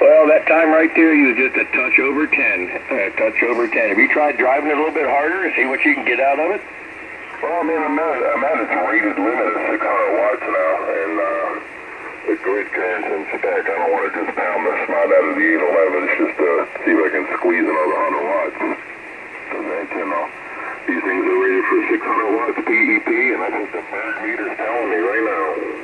Well, that time right there, you was just a touch over 10. A touch over 10. Have you tried driving it a little bit harder and see what you can get out of it? Well, I mean, I'm at its rated limit of 600 watts now, and the grid cares in spec. I don't want to just pound the snot out of the 811. It's just to see if I can squeeze another 100 watts. So that, these things are rated for 600 watts PEP, and I think the bird meter's telling me right now.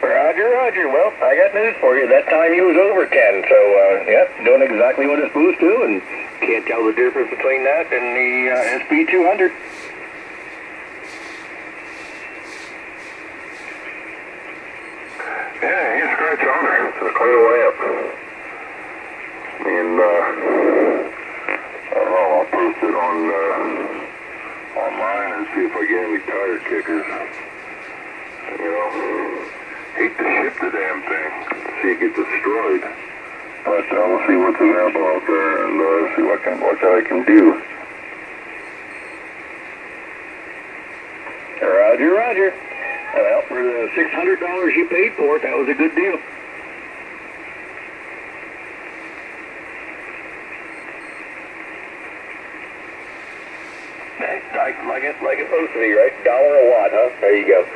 Roger, Roger. Well, I got news for you. That time you was over 10, so, yep, doing exactly what it's supposed to, and can't tell the difference between that and the SP200. Yeah, he's scratch on her. It's a clean lamp. And, I don't know, I'll post it on, online and see if I get any tire kickers. You know, hate to ship the damn thing, see it get destroyed. But we'll see what's available out there and see what I can do. Roger, Roger. Well, for the $600 you paid for it, that was a good deal. Like it's supposed to be, right? $1 a watt, huh? There you go.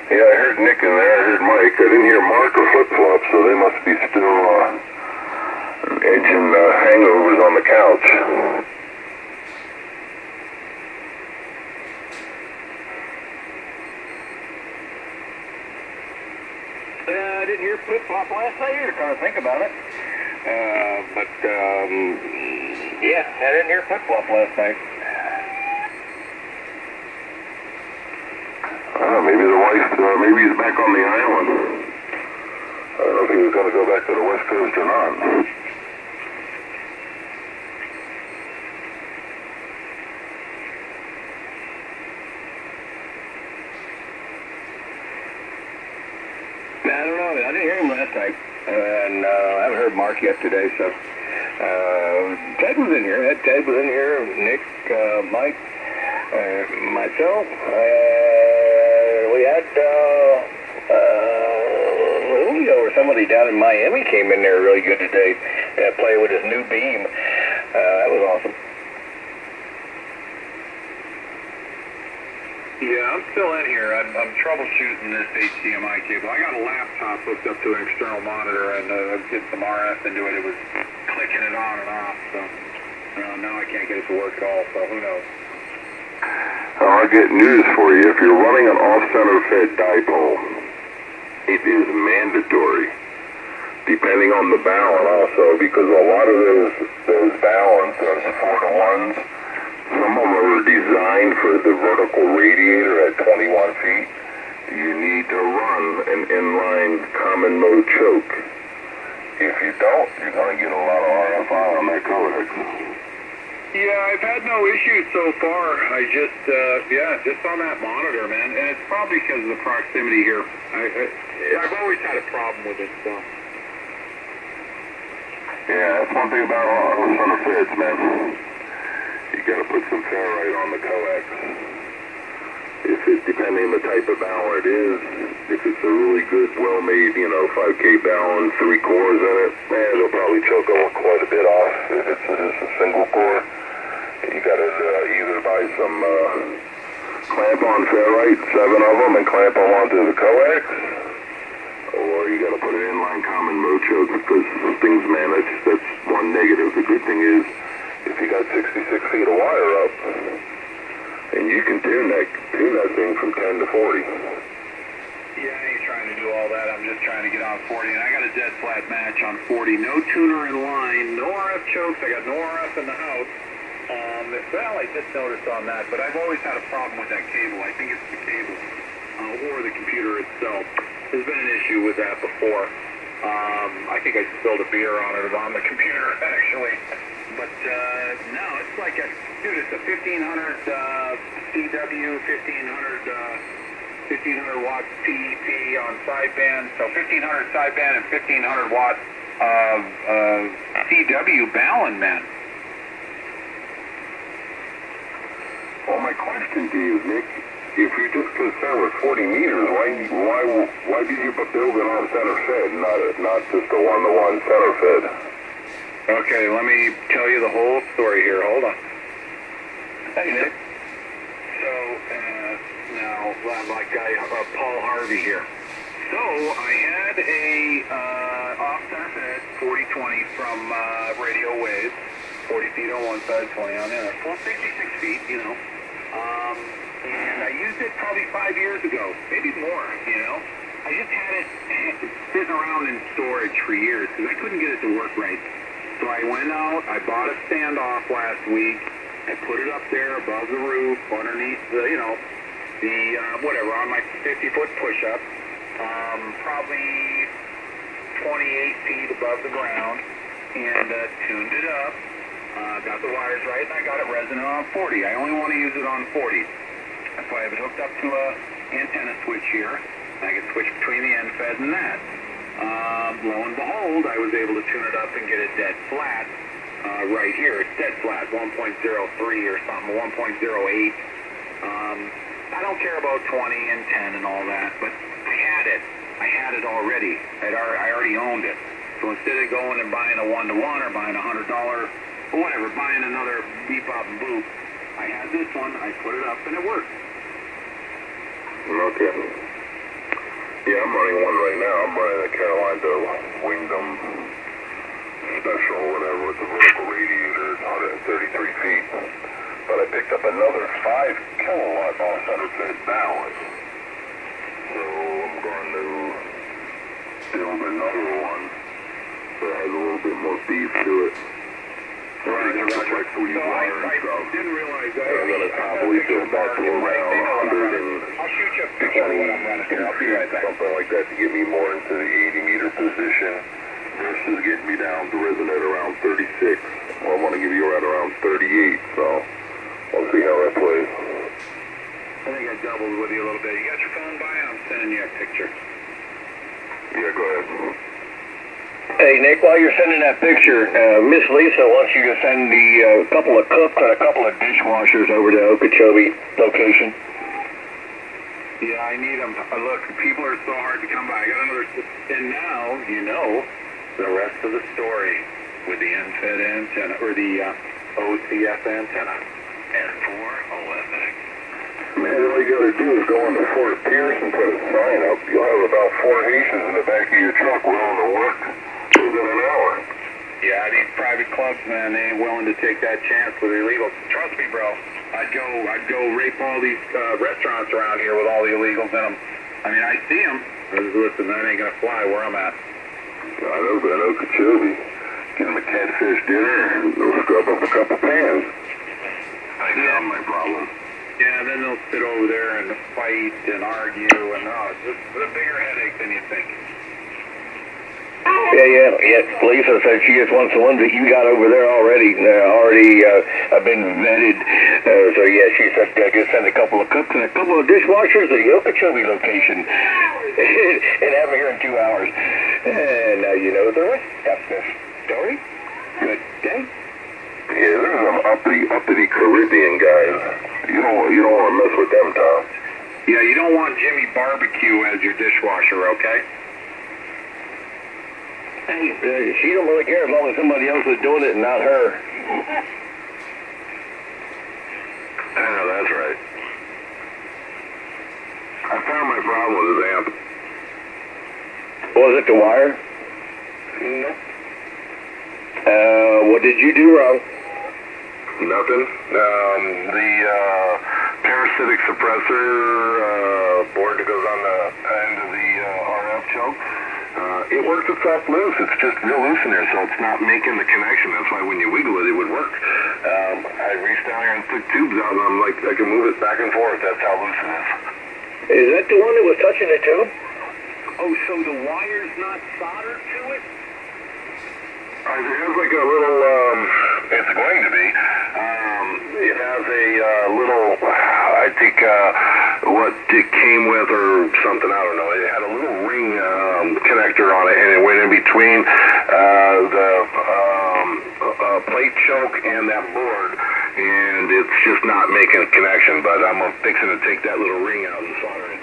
Yeah, I heard Nick in there, I heard Mike. I didn't hear Mark or Flip-Flop, so they must be still edging hangovers on the couch. I didn't hear Flip-Flop last night either, come to think about it. Yeah, I didn't hear Flip-Flop last night. Maybe the wife, maybe he's back on the island. I don't know if he was going to go back to the West Coast or not. I don't know. I didn't hear him last night. And I haven't heard Mark yet today, so. Ted was in here. Ted was in here. Nick, Mike, myself. We had Julio or somebody down in Miami came in there really good today, playing with his new beam. That was awesome. Yeah, I'm still in here. I'm troubleshooting this HDMI cable. I got a laptop hooked up to an external monitor, and I was getting some RF into it. It was clicking it on and off, so now I can't get it to work at all, so who knows. I'll get news for you. If you're running an off-center fed dipole, it is mandatory, depending on the balun also, because a lot of those baluns, those 4-to-1s, some of them are designed for the vertical radiator at 21 feet. You need to run an inline common mode choke. If you don't, you're going to get a lot of RFI on that codex. Yeah, I've had no issues so far. I just, just on that monitor, man. And it's probably because of the proximity here. I've always had a problem with it, so. Yeah, that's one thing about off-center feds, man. You got to put some ferrite on the coax. If it's depending on the type of balun it is, if it's a really good, well-made, 5K balun, 3 cores in it, man, they'll probably choke quite a bit off. If it's just a single core, you got to either buy some clamp-on ferrite, 7 of them, and clamp them onto the coax, or you got to put an inline common mode choke because things, man, that's one negative. The good thing is, if you got 66 feet of wire up, and you can tune that thing from 10 to 40. Yeah, I ain't trying to do all that. I'm just trying to get on 40, and I got a dead flat match on 40. No tuner in line, no RF chokes. I got no RF in the house. Well, I just noticed on that, but I've always had a problem with that cable. I think it's the cable or the computer itself. There's been an issue with that before. I think I spilled a beer on it on the computer, actually. But, no, it's like it's a 1500 CW, 1500 watts PEP on sideband. So 1500 sideband and 1500 watt CW balun, man. Well, my question to you, Nick, if you're just concerned with 40 meters, why did you build it on center fed, not just a one-to-one center fed? Okay, let me tell you the whole story here. Hold on. Hey, Nick. So, now, like Paul Harvey here. So, I had a off-center fed 40-20 from Radio Waves, 40 feet on one side, 20 on the other. Full 66 feet, you know. And I used it probably 5 years ago, maybe more, you know. I just had it sitting around in storage for years because I couldn't get it to work right. So I went out, I bought a standoff last week. I put it up there above the roof, underneath the, you know, the, whatever, on my 50-foot push-up. Probably 28 feet above the ground, and tuned it up. Got the wires right, and I got it resonant on 40. I only want to use it on 40. So I have it hooked up to a antenna switch here. I can switch between the end fed and that. Lo and behold, I was able to tune it up and get it dead flat right here. It's dead flat, 1.03 or something, 1.08. I don't care about 20 and 10 and all that, but I had it. I had it already. I already owned it. So instead of going and buying a one-to-one or buying $100 or whatever, buying another beep up and boop, I had this one. I put it up and it worked. Okay. Yeah, I'm running one right now. I'm running the Carolina Wingdom Special, whatever, with the vertical radiator. It's 133 feet. But I picked up another 5 kilowatt off-center fed balance. So I'm going to build another one that has a little bit more beef to it. Right, I didn't realize that. I'm going to probably build that to around 120, I'll shoot you a picture of what I'm running here. I'll be right back. something like that, to get me more into the 80-meter position versus getting me down to resonate around 36. Well, I want to give you right around 38, so we'll see how that plays. I think I doubled with you a little bit. You got your phone by? I'm sending you a picture. Yeah, go ahead. Hey, Nick, while you're sending that picture, Miss Lisa wants you to send the couple of cooks and a couple of dishwashers over to Okeechobee location. Yeah, I need them. Look, people are so hard to come by. I got another... And now, you know, the rest of the story with the end-fed antenna, or the OCF antenna. And 4 OFX. Man, all you gotta do is go into Fort Pierce and put a sign up. You'll have about 4 Haitians in the back of your truck willing to work within an hour. Yeah, these private clubs, man, they ain't willing to take that chance with illegals. Trust me, bro. I'd go rape all these restaurants around here with all the illegals in them. I mean, I see them. Listen, that ain't gonna fly where I'm at. I know, but in Okeechobee, get them a catfish dinner and they'll scrub up a couple pans. I know my problem. Yeah, then they'll sit over there and fight and argue, and it's a bigger headache than you think. Yeah. Lisa said she just wants the ones that you got over there already. Have been vetted. So yeah, she said just send a couple of cooks and a couple of dishwashers to the Okeechobee location, and have them here in 2 hours. And now you know the rest of the story. Good day. Yeah, there's some uppity Caribbean guys. You don't want to mess with them, Tom. Yeah, you don't want Jimmy Barbecue as your dishwasher, okay? Hey, she don't really care as long as somebody else is doing it and not her. Yeah, that's right. I found my problem with his amp. Was it the wire? No. What did you do wrong? Nothing. The parasitic suppressor board that goes on the end of the RF choke, it works itself loose. It's just real loose in there, so it's not making the connection. That's why when you wiggle it, it would work. I reached down here and took tubes out, and I'm like, I can move it back and forth. That's how loose it is. Is that the one that was touching it too? Oh, so the wire's not soldered to it? It has like a little, it's going to be, it has a little, I think, what it came with or something, I don't know. It had a little ring connector on it, and it went in between the plate choke and that board, and it's just not making a connection, but I'm fixing to take that little ring out and solder it.